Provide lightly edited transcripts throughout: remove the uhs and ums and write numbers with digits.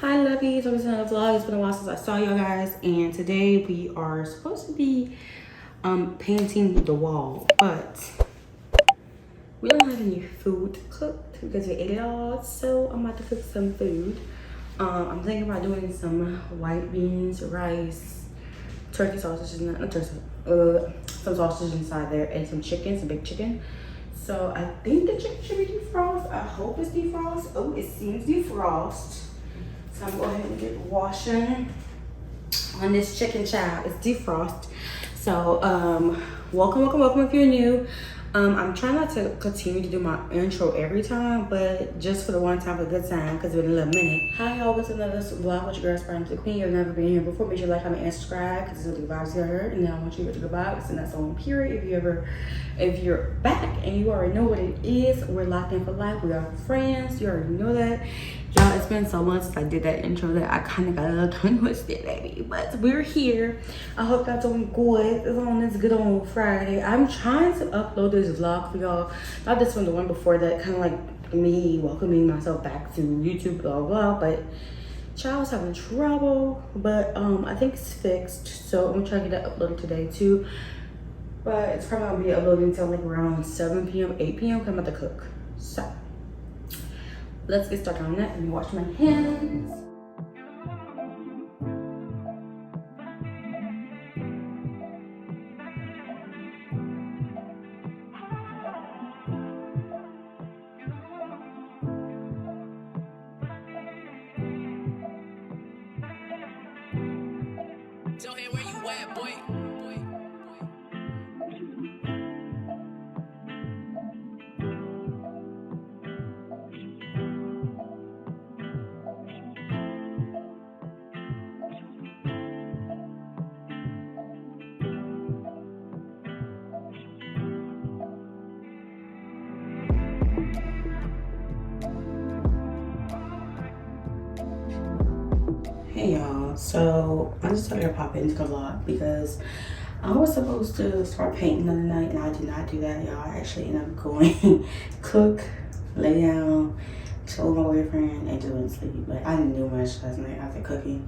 Hi lovies, welcome to another vlog. It's been a while since I saw y'all guys, and today we are supposed to be painting the wall, but we don't have any food cooked because we ate it all. So I'm about to cook some food. I'm thinking about doing some white beans, rice, turkey sausages, some sausage inside there, and some chicken, some big chicken. So I think the chicken should be defrosted. I hope it's defrosted. Oh, it seems defrosted. So I'm going to go ahead and get washing on this chicken child. It's defrost. So welcome if you're new. I'm trying not to continue to do my intro every time, but just for the one time, for a good time, because it's been a little minute. Hi y'all, welcome to another vlog with your girl Brownie the Queen. You've never been here before. Make sure you like, comment, and subscribe, because it's really the vibes you heard. And then I want you to get the good vibes, and that's on period. If you're back and you already know what it is, we're locked in for life. We are friends. You already know that. Y'all, it's been so long since I did that intro that I kind of got a little tongue twisted, baby. But we're here. I hope y'all doing good. It's on this good old Friday. I'm trying to upload this vlog for y'all. Not this one, the one before that, kind of like me welcoming myself back to YouTube, blah, blah. But child was having trouble. But I think it's fixed. So I'm going to try to get that uploaded today too. But it's probably going to be uploading until like around 7 p.m., 8 p.m. because I'm about to cook. So let's get started on that. Let me wash my hands. Tell him where you at, boy. Hey y'all, so I just started to pop into the vlog because I was supposed to start painting the other night and I did not do that, y'all. I actually ended up going cook, lay down, chill with my boyfriend, and just went to sleep. But I didn't do much last night after cooking.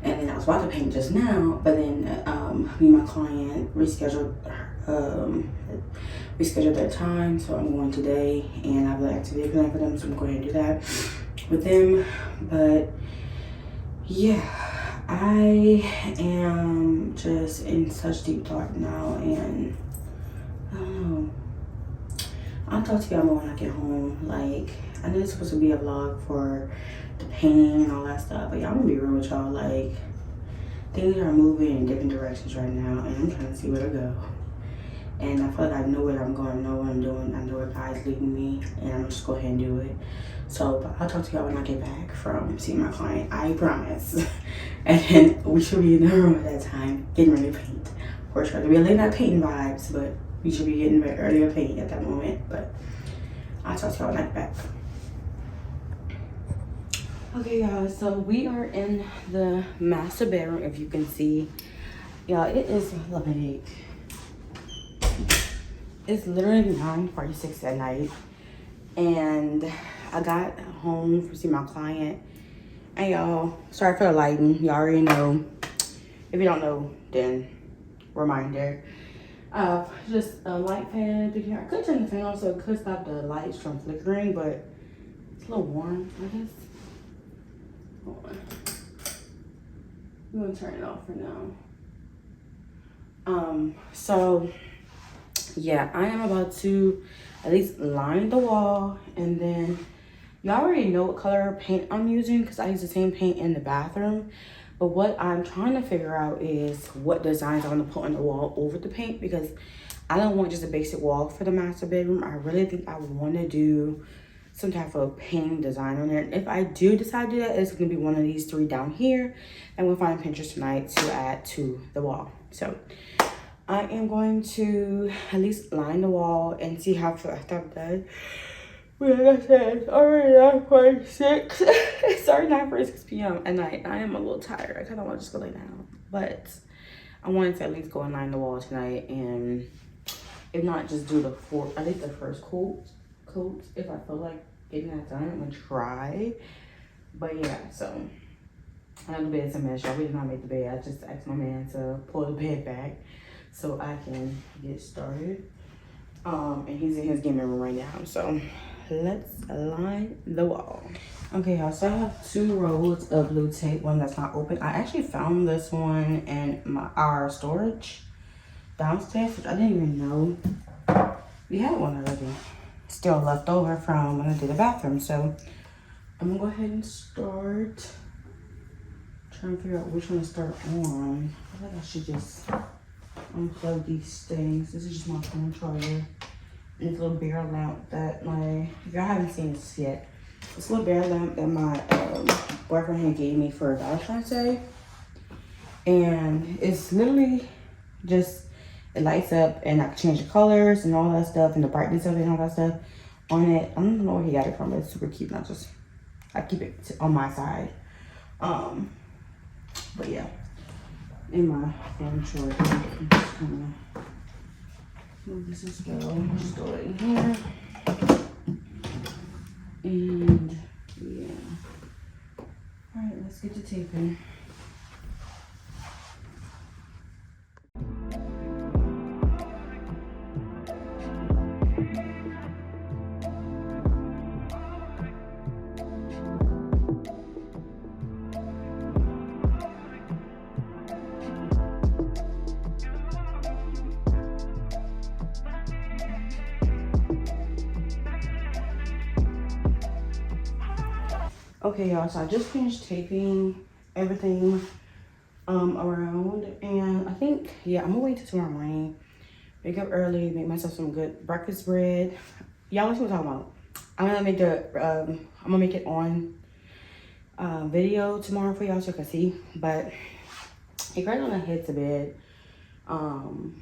And then I was about to paint just now, but then me and my client rescheduled their time, so I'm going today, and I have an activity planned for them, so I'm going to do that with them. But yeah, I am just in such deep thought now, and I don't know. I'll talk to y'all more when I get home. Like, I know it's supposed to be a vlog for the painting and all that stuff, but y'all, I'm gonna be real with y'all. Like, things are moving in different directions right now, and I'm trying to see where to go. And I feel like I know where I'm going, I know what I'm doing, I know where God's leading me, and I'm just go ahead and do it. So, but I'll talk to y'all when I get back from seeing my client, I promise. And then we should be in the room at that time, getting ready to paint. Of course, we're gonna be late night painting vibes, but we should be getting ready to paint at that moment. But I'll talk to y'all when I get back. Okay, y'all, so we are in the master bedroom, if you can see. Y'all, it is like, it's literally 9:46 at night, and I got home to see my client. And y'all, sorry for the lighting. Y'all already know. If you don't know, then reminder. Just a light fan. I could turn the fan off so it could stop the lights from flickering, but it's a little warm, I guess. Hold on. I'm gonna turn it off for now. So yeah, I am about to at least line the wall, and then y'all already know what color paint I'm using because I use the same paint in the bathroom. But what I'm trying to figure out is what designs I'm gonna put on the wall over the paint, because I don't want just a basic wall for the master bedroom. I really think I want to do some type of painting design on it. If I do decide to do that, it's gonna be one of these three down here, and we'll find pictures tonight to add to the wall. So I am going to at least line the wall and see how fast I've done. Like I said, it's already 9:46. It's already 9:46 p.m. at night. I am a little tired. I kind of want to just go lay down. But I wanted to at least go and line the wall tonight, and if not, just do at least the first coat. If I feel like getting that done, I'm going to try. But yeah, so I know the bed's a mess, y'all. We did not make the bed. I just asked my man to pull the bed back so I can get started. And he's in his gaming room right now. So let's line the wall. Okay, y'all, so I have 2 rolls of blue tape, one that's not open. I actually found this one in our storage downstairs, which I didn't even know we had one already. Still left over from when I did the bathroom. So I'm gonna go ahead and start trying to figure out which one to start on. I feel like I should just unplug these things. This is just my phone charger. And this little bear lamp that if y'all haven't seen this yet, this little bear lamp that my boyfriend had gave me for Valentine's Day. And it's literally just, it lights up and I can change the colors and all that stuff and the brightness of it and all that stuff on it. I don't know where he got it from, but it's super cute. I keep it on my side. But yeah, in my phone charger, I'm just gonna move this as well. Just throw it in here. And yeah. Alright, let's get to taping. Okay, y'all, so I just finished taping everything around, and I think, yeah, I'm gonna wait till tomorrow morning. Wake up early, make myself some good breakfast bread. Y'all, what I'm talking about. I'm gonna make it on video tomorrow for y'all so you can see. But get right on the head to bed, and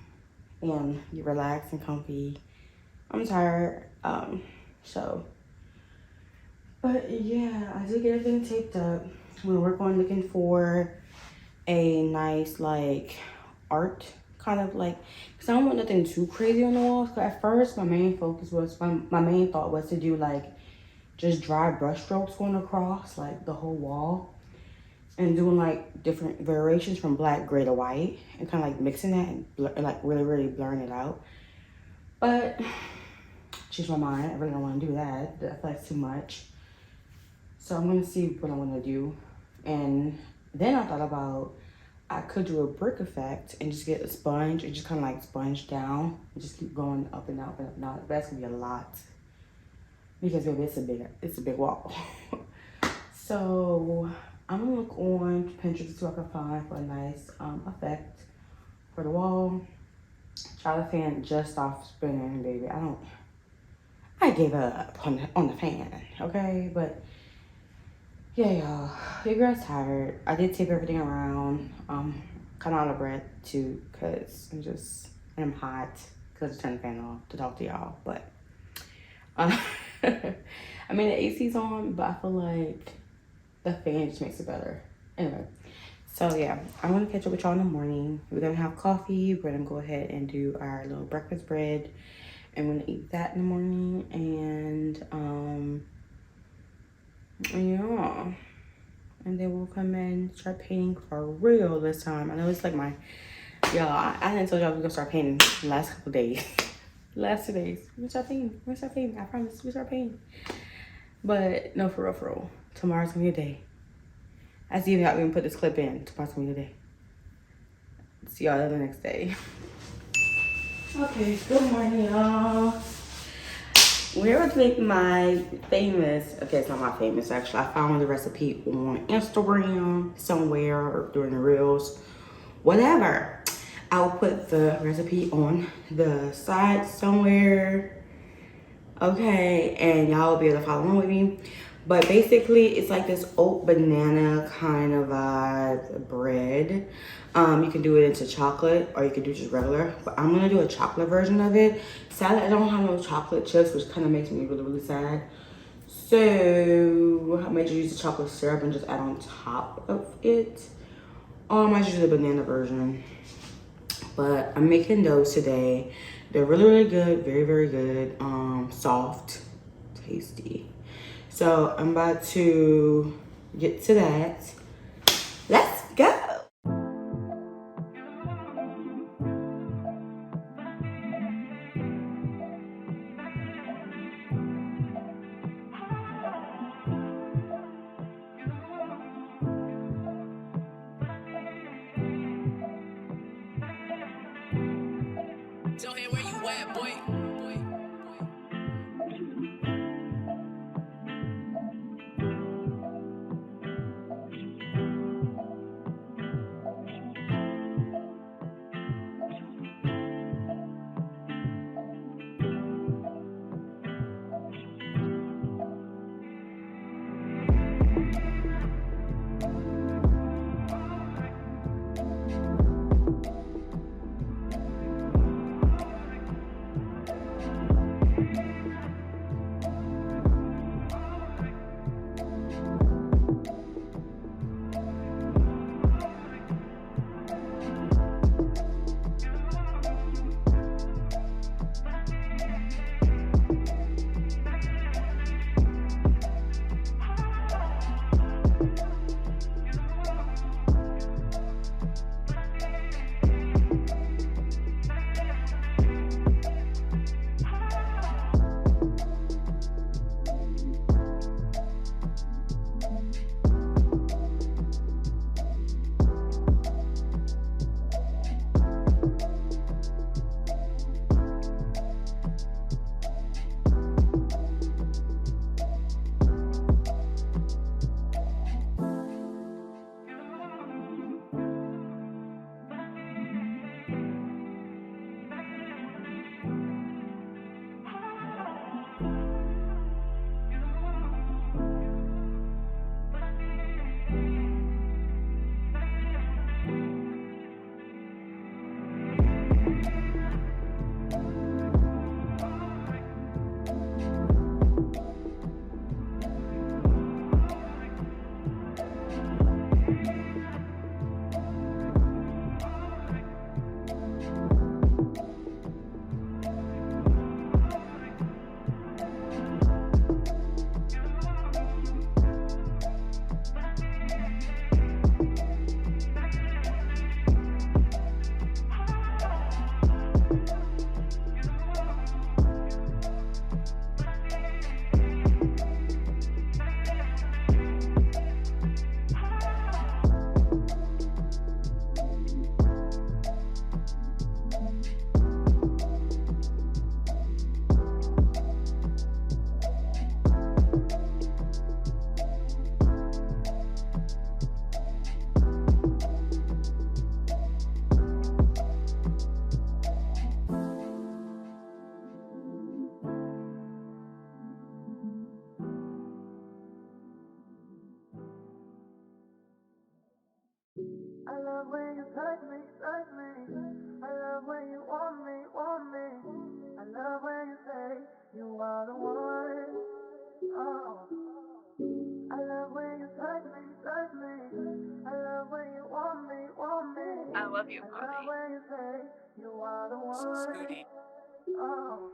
get relaxed and comfy. I'm tired, but yeah, I did get everything taped up. I'm gonna work on looking for a nice art kind of because I don't want nothing too crazy on the walls. Cause at first my main thought was to do just dry brush strokes going across the whole wall and doing different variations from black, gray to white and kind of mixing that and really blurring it out. But change my mind. I really don't want to do that. I feel like it's too much. So I'm gonna see what I want to do. And then I thought about I could do a brick effect and just get a sponge and just kind of sponge down and just keep going up and up and up and up. That's gonna be a lot because baby, it's a big wall. So I'm gonna look on Pinterest to see what I can find for a nice effect for the wall. Try the fan just off spinning, baby. I gave up on the fan, okay? But yeah, y'all, your girl's tired. I did tape everything around. Kind of out of breath too, cause I'm hot. Cause I turned the fan off to talk to y'all. But I mean the AC's on, but I feel like the fan just makes it better. Anyway, so yeah, I'm gonna catch up with y'all in the morning. We're gonna have coffee. We're gonna go ahead and do our little breakfast bread. I'm gonna eat that in the morning, and yeah, and then we'll come in, start painting for real this time. I know it's I didn't tell y'all we gonna start painting the last couple days. Last 2 days. We start painting. I promise we start painting. But no, for real. Tomorrow's gonna be a day. I see how we can put this clip in. Tomorrow's gonna be a day. See y'all the next day. Okay, good morning, y'all. We're gonna make my famous, okay, it's not my famous actually. I found the recipe on Instagram somewhere or during the reels, whatever. I'll put the recipe on the side somewhere, okay, and y'all will be able to follow along with me. But basically, it's this oat banana kind of bread. You can do it into chocolate or you can do just regular. But I'm gonna do a chocolate version of it. Sadly, I don't have no chocolate chips, which kind of makes me really, really sad. So I might just use the chocolate syrup and just add on top of it. Or I might just use the banana version. But I'm making those today. They're really, really good. Very, very good. Soft, tasty. So I'm about to get to that. Tell him where you at, boy. I love when you touch me, touch me. I love when you want me, want me. I love when you say you are the one. Oh, I love when you touch me, touch me. I love when you want me, want me. I love you, I love Bobby. when you say you are the one. Scooty. Oh.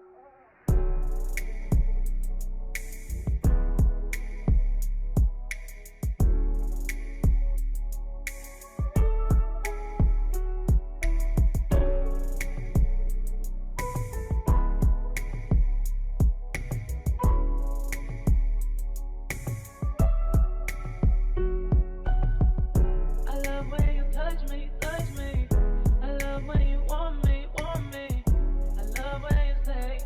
I love when you want me, want me. I love when you say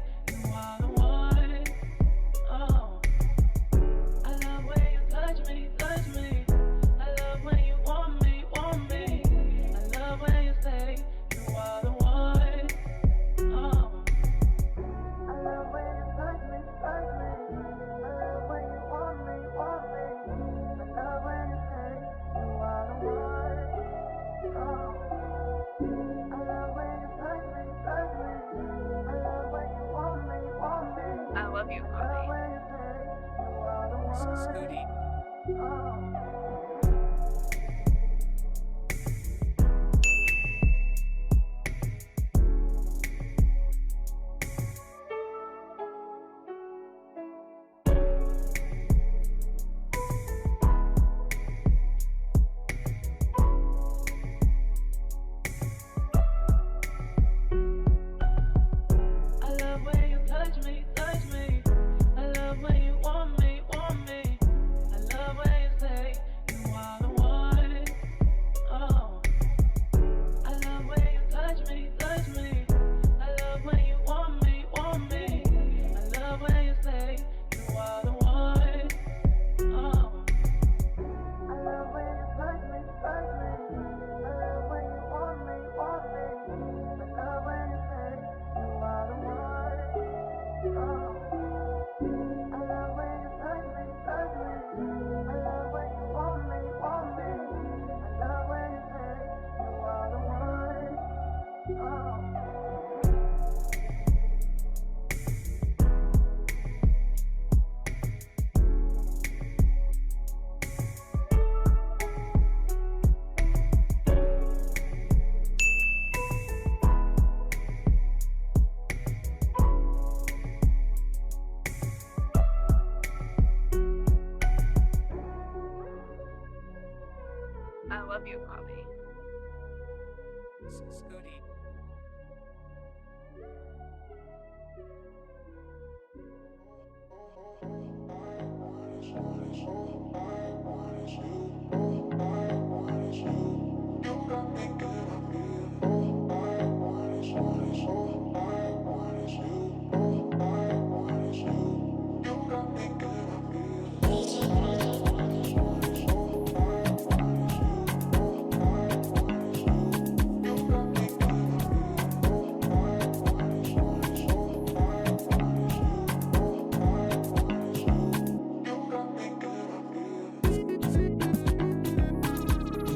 Scooty.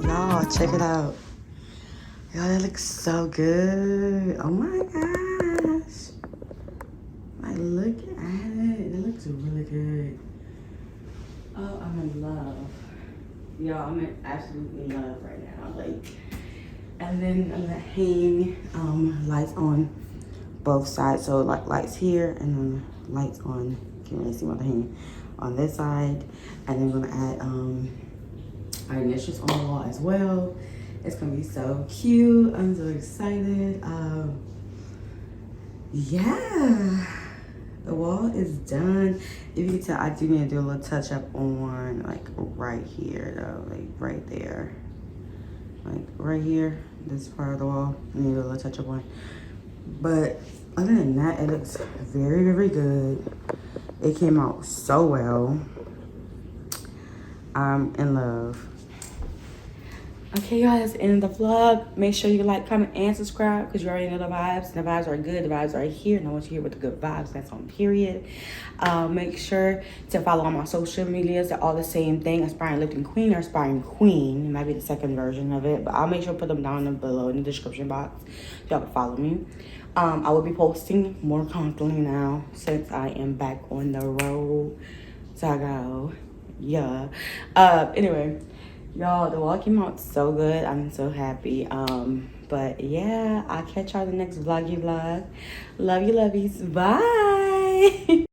Y'all, check it out. Y'all, that looks so good. Oh my gosh. Like, look at it. It looks really good. Oh, I'm in love. Y'all, I'm in absolute love right now. Like, and then I'm gonna hang lights on both sides. So like lights here and then lights on, can't really see what I'm hanging on this side. And then we're gonna add our initials on the wall as well. It's gonna be so cute. I'm so excited. Yeah, the wall is done. If you can tell, I do need to do a little touch up on like right here though, like right there. Like right here, this part of the wall, I need a little touch up on. But other than that, it looks very, very good. It came out so well. I'm in love. Okay, y'all, that's the end of the vlog. Make sure you like, comment, and subscribe because you already know the vibes. The vibes are good. The vibes are here. And I want you to hear with the good vibes. That's on period. Make sure to follow all my social medias. They're all the same thing. Aspiring Lifting Queen or Aspiring Queen. It might be the second version of it. But I'll make sure to put them down below in the description box. So y'all can follow me. I will be posting more constantly now since I am back on the road. So I go, yeah. Anyway. Y'all, the wall came out so good. I'm so happy. But yeah, I'll catch y'all in the next vloggy vlog. Love you, lovies. Bye.